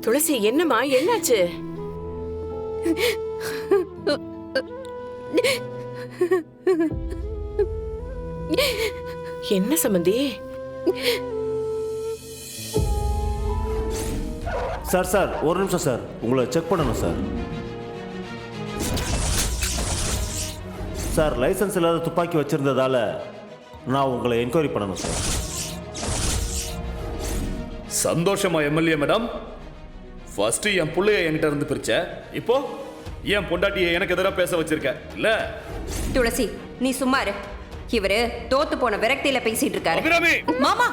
துளசி, என்னம்மா, என்னாச்சு? என்ன சம்பந்தி? சார் சார், ஒரு நிமிஷம் சார், உங்களை செக் பண்ணணும் சார். சார், லைசன்ஸ் இல்லாத துப்பாக்கி வச்சிருந்ததால நான் உங்களை என்கொயரி பண்ணணும் சார். சந்தோஷமா எம்எல்ஏ மேடம். ஃபர்ஸ்ட் என் புள்ளைய என்கிட்ட இருந்து பிரிச்ச, இப்போ என் பொண்டாட்டியை எனக்கு எதிராக பேச வச்சிருக்க இல்ல? துளசி, நீ சும்மா இரு. இவரு தோத்து போன விரக்தியில பேசிட்டு இருக்காரு. அபிராமி, மாமா,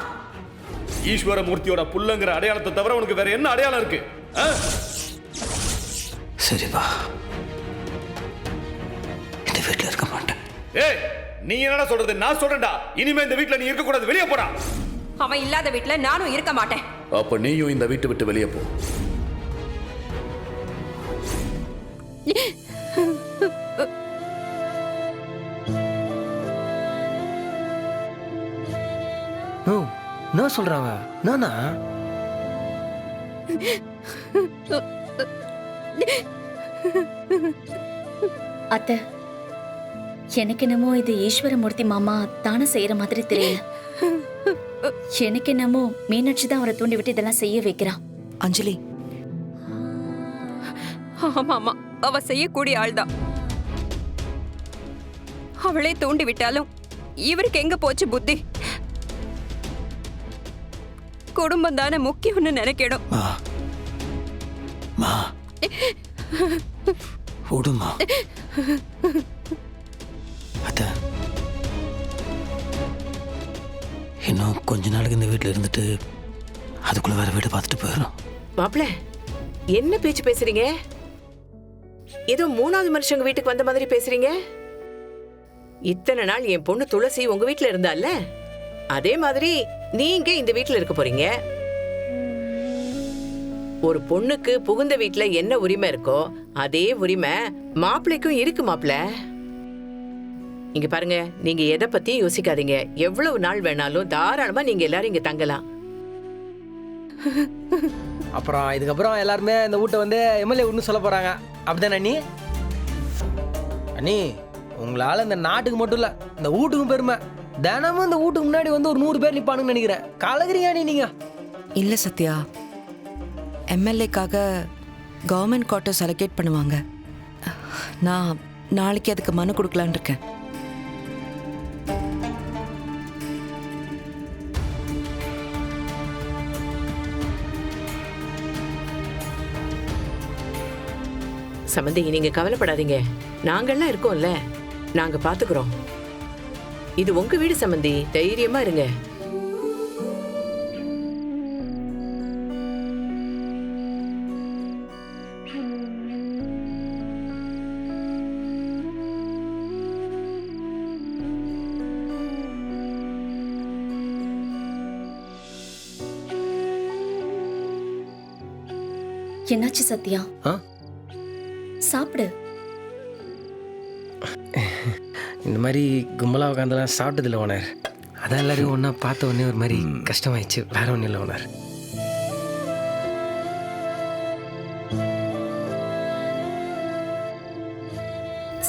ஈஸ்வரமூர்த்தியோட புள்ளங்கிற அடையாளத்தை தவிர உனக்கு வேற என்ன அடையாளம் இருக்கு? சரிப்பா, இந்த வீட்டில் இருக்க மாட்டேன். ஏய், நீ என்னடா சொல்றது? நான் சொல்றேன்டா, இனிமே இந்த வீட்டுல நீ இருக்க கூடாது, வெளியே போடா. அவன் இல்லாத வீட்டுல நானும் இருக்க மாட்டேன். அப்ப நீயும் இந்த வீட்டை விட்டு வெளியே போ. என்ன சொல்றாங்க? நானா? அத்தை, எனக்கு என்னமோ இது ஈஸ்வரமூர்த்தி மாமா தானே செய்யற மாதிரி தெரியல. எனக்கு என்னமோ மீனாட்சி தான் அவரை தூண்டி விட்டு இதெல்லாம் செய்ய வைக்கிறான். அஞ்சலி, ஆமா ஆமா, அவ செய்யக்கூடிய ஆள்தான். அவளே தூண்டி விட்டாலும் இவருக்கு எங்க போச்சு புத்தி? குடும்பம் தானே முக்கியம்னு நினைக்கணும். விடுமா அத்த, இன்னும் கொஞ்ச நாளைக்கு இந்த வீட்டில் இருந்துட்டு அதுக்குள்ள வேற வீடு பார்த்துட்டு போயிடும். மாப்பிள்ள, என்ன பேச்சு பேசுறீங்க? ஏதோ மூணாவது மனுஷங்க வீட்டுக்கு வந்த மாதிரி பேசுறீங்க. இத்தனை நாள் என் பொண்ணு துளசி உங்க வீட்டுல இருந்தால, அதே மாதிரி நீங்க இந்த வீட்டுல இருக்க போறீங்க. ஒரு பொண்ணுக்கு புகுந்த வீட்டுல என்ன உரிமை இருக்கோ அதே உரிமை மாப்பிள்ளைக்கும் இருக்கு. மாப்பிள்ள, இங்க பாருங்க, நீங்க எதை பத்தியும் யோசிக்காதீங்க. எவ்வளவு நாள் வேணாலும் தாராளமா நீங்க எல்லாரும் இங்க தங்கலாம். அப்புறம் இதுக்கப்புறம் எல்லாருமே இந்த வீட்டை வந்து எம்எல்ஏ ஒன்று சொல்ல போறாங்க, அப்படிதானே அண்ணி? அண்ணி, உங்களால இந்த நாட்டுக்கு மட்டும் இல்ல, இந்த வீட்டுக்கும் பெருமை. தினமும் இந்த வீட்டுக்கு முன்னாடி வந்து ஒரு 100 பேர் நிப்பானுன்னு நினைக்கிறேன். கலகுறீங்க அண்ணி நீங்க. இல்ல சத்யா, எம்எல்ஏக்காக கவர்மெண்ட் குவார்ட்டர்ஸ் அலோகேட் பண்ணுவாங்க. நான் நாளைக்கு அதுக்கு மனு கொடுக்கலான் இருக்கேன். சம்பந்தி, நீங்க கவலைப்படாதீங்க, நாங்கெல்லாம் இருக்கோம்ல, நாங்க பாத்துக்கிறோம். இது உங்க வீடு சம்பந்தி, தைரியமா இருங்க. என்னாச்சு சத்யா? சாப்பிடு. இந்த மாதிரி கும்பலா உட்காந்துலாம் சாப்பிட்டதில்ல ஓனர். அதான் எல்லாரையும் ஒன்றா பார்த்த உடனே ஒரு மாதிரி கஷ்டமாயிடுச்சு. வேற ஒன்றும் இல்லை ஓனர்.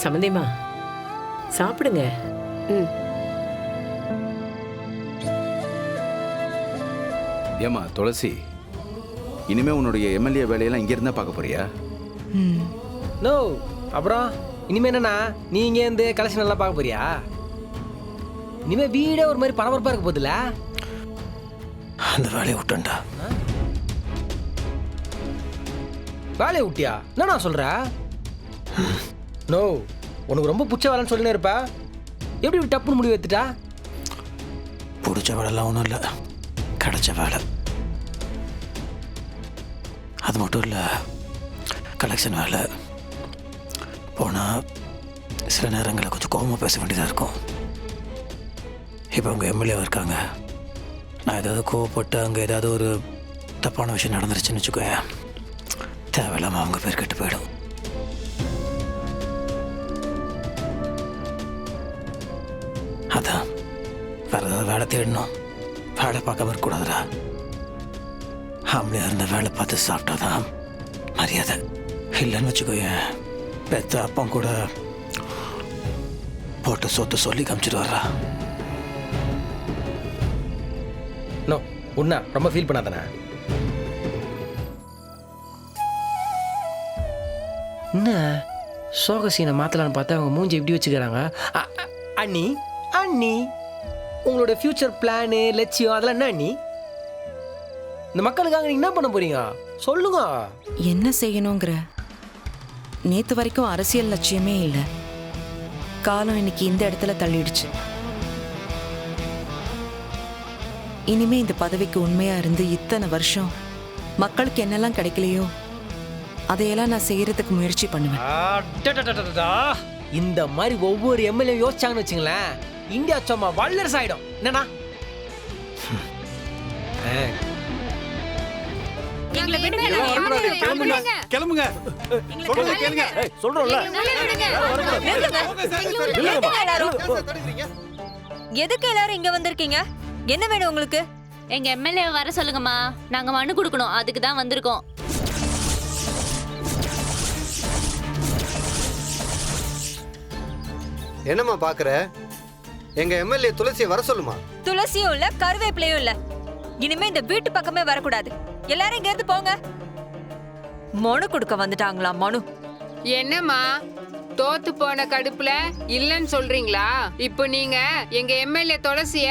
சம்பந்திமா, சாப்பிடுங்க. ஏமா துளசி, இனிமே உன்னுடைய எம்எல்ஏ வேலையெல்லாம் இங்க இருந்தா பார்க்க போறியா? நோ, அப்புறம் இனிமே என்னன்னா நீ இங்கே இருந்து கலெக்ஷன் எல்லாம் பார்க்க போறியா? இனிமே வீடே ஒரு மாதிரி பரபரப்பா இருக்க போதில்ல? அந்த வேலையை விட்டேன்டா. வேலையை விட்டியா? என்ன சொல்ற? நோ, உனக்கு ரொம்ப பிடிச்ச வேலைன்னு சொல்லினே இருப்ப. எப்படி இப்படி டப்புன்னு முடிவு எடுத்துட்டா? பிடிச்ச வேலைலாம் ஒன்றும் இல்லை, கிடைச்ச வேலை. அது மட்டும் இல்லை, கலெக்ஷன் வேலை. போனால் சில நேரங்களில் கொஞ்சம் கோபமாக பேச வேண்டியதாக இருக்கும். இப்போ அவங்க எம்எல்ஏவாக இருக்காங்க. நான் ஏதாவது கோவப்பட்டு அங்கே ஏதாவது ஒரு தப்பான விஷயம் நடந்துருச்சுன்னு வச்சுக்கோங்க, தேவையில்லாமல் அவங்க பேர் கெட்டு போயிடும். அதான் வேறு ஏதாவது வேலை தேடணும். வேலை பார்க்காம இருக்கக்கூடாதுடா. ஆம்பளையா இருந்த வேலை பார்த்து சாப்பிட்டாதான் மரியாதை. இல்லைன்னு வச்சுக்கோயேன், பெத்த அப்பம் கூட போட்டு சொத்து சொல்லி காமிச்சிட்டு வர்றா. நோ உன்ன ரொம்ப ஃபீல் பண்ணாதானே. என்ன சோக சீனை மாற்றலான்னு பார்த்தா அவங்க மூஞ்சி எப்படி வச்சுக்கிறாங்க. அண்ணி அண்ணி உங்களோட ஃப்யூச்சர் பிளானு லட்சியம் அதெல்லாம் என்ன அண்ணி? இந்த மக்களுக்காக நீங்க என்ன பண்ண போறீங்க சொல்லுங்க. என்ன செய்யணுங்கிற? நேத்து வரைக்கும் அரசியல் லட்சியமே இல்லை. காலம் இன்னைக்கு இந்த இடத்துல தள்ளிடுச்சு. இனிமே இந்த பதவிக்கு உண்மையா இருந்து இத்தனை வருஷம் மக்களுக்கு என்னெல்லாம் கிடைக்கலையோ அதையெல்லாம் நான் செய்யறதுக்கு முயற்சி பண்ணுவேன். இந்த மாதிரி ஒவ்வொரு எம்எல்ஏ யோசிச்சாங்கன்னு வச்சுங்களேன், இந்தியா சும்மா வல்லரசு ஆயிடும். என்னன்னா கிளம்புங்க. சொல்றோம்ல. எதுக்கு எல்லாரும் இங்க வந்திருக்கீங்க? என்ன வேணும் உங்களுக்கு? எங்க எம்எல்ஏ வர சொல்லுங்கம்மா, நாங்க மனு கொடுக்கணும், அதுக்கு தான் வந்திருக்கோம். என்னம்மா பாக்குற? எங்க எம்எல்ஏ துளசியை வர சொல்லுமா. துளசியும் இல்ல கருவேப்பிலையும் இல்ல. இனிமே இந்த வீட்டு பக்கமே வரக்கூடாது. எல்லாரும் இங்க இருந்து போங்க. மனு கொடுக்க வந்துட்டாங்களா? மனு என்னம்மா தோத்து போன கடுப்புல இல்லன்னு சொல்றீங்களா? இப்போ நீங்க எங்க எம்எல்ஏ துளசிய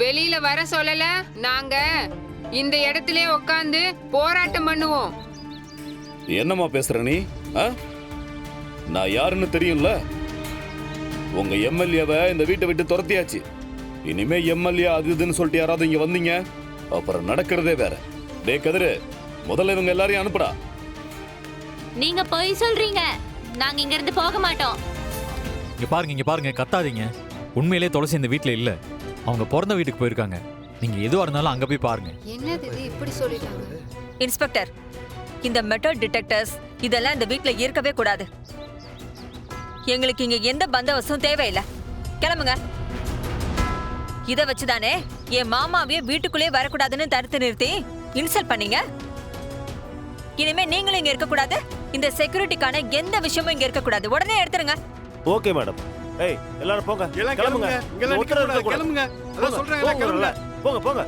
வெளியில வர சொல்லல, நாங்க இந்த இடத்திலே உட்கார்ந்து போராட்டம் பண்ணுவோம். என்னம்மா பேசுற நீ? நான் யாருன்னு தெரியும்ல. உங்க எம்எல்ஏவை இந்த வீட்டை விட்டு துரத்தியாச்சு. இனிமே எம்எல்ஏ அது இதுன்னு சொல்லிட்டு யாராவது இங்க வந்தீங்க, அப்புறம் நடக்கிறதே வேற. டே கதிரு, முதல்ல இவங்க எல்லாரையும் அனுப்புடா. நீங்க போய் சொல்றீங்க, நாங்க இங்க இருந்து போக மாட்டோம். இங்க பாருங்க, கத்தாதீங்க. உண்மையிலே துளசி இந்த வீட்ல இல்ல. அவங்க பிறந்த வீட்டுக்கு போயிருக்காங்க. நீங்க எதுவா இருந்தாலும் அங்க போய் பாருங்க. என்னது இது இப்படி சொல்லிட்டாங்க? இன்ஸ்பெக்டர், இந்த மெட்டல் டிடெக்டர்ஸ் இதெல்லாம் இந்த வீட்ல இருக்கவே கூடாது. எங்களுக்கு இங்க எந்த பந்தவசம் தேவையில்லை. கிளம்புங்க. இதை வச்சுதானே என் மாமாவையே வீட்டுக்குள்ளே வரக்கூடாதுன்னு தடுத்து நிறுத்தி இன்சல்ட் பண்ணீங்க. இனிமே நீங்களும் இங்க இருக்க கூடாது. இந்த செக்யூரிட்டிக்கான எந்த விஷயமும் இங்க இருக்க கூடாது. உடனே எடுத்துருங்க. Okay madam. ஏய் எல்லாரும் போங்க. கிளம்புங்க. கிளம்புங்க. அதான் சொல்றேன், கிளம்புங்க. போங்க போங்க.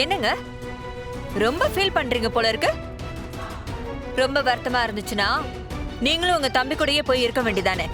என்னங்க ரொம்ப ஃபீல் பண்றீங்க போல இருக்கு. ரொம்ப வருத்தமா இருந்துச்சுன்னா நீங்களும் உங்க தம்பி கூடயே போய் இருக்க வேண்டியதானே.